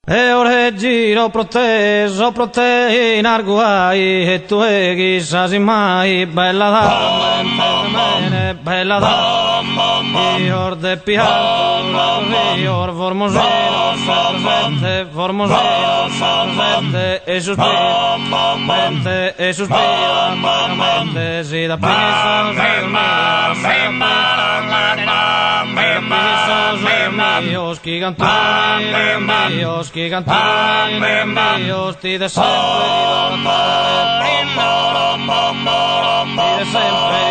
E ore giro pro te in arguai e tu chissà se mai bella dame, bella dame, io de piano, io formosino, formosino, e sospiro, mente e sospiro, mente si da piso, Dios que cantare, Dios che cantare, Dios ti de sempre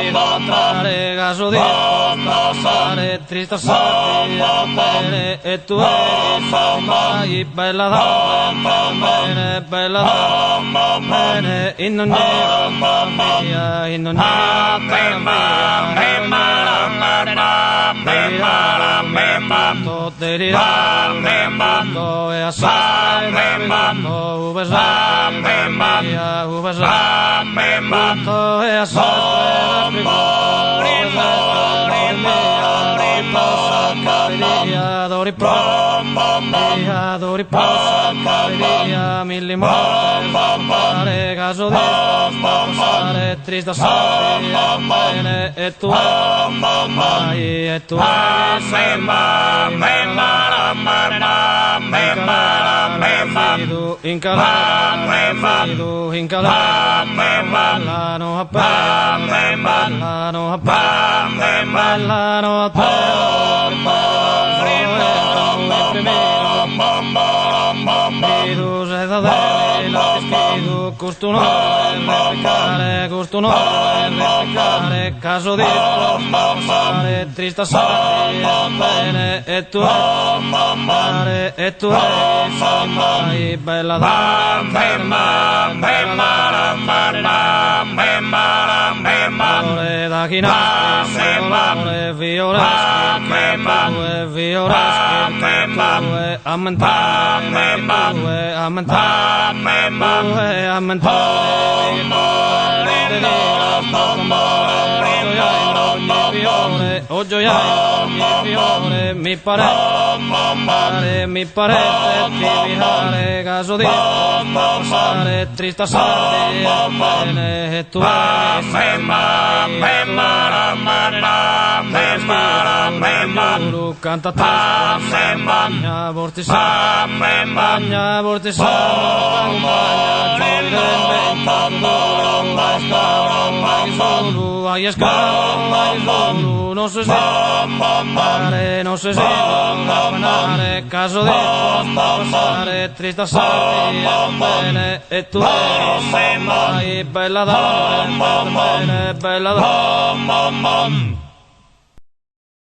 idolatrare, caso di spostare, triste sapere, e tu eri bella donna, bella donna, in ogni via, in ogni e assai e assai adori mille morte caso di spostare triste sapere e tu in ballano a costuno replicare caso di spostare triste sapere e tu sei bella amore da chinaschi amore vioreschi a o gioiare mi pare ti virare caso di spostare triste sapere e tu canta bagna vortisa ai escalo non si sente caso di spostare triste sapere e tu sei bella donna bella donna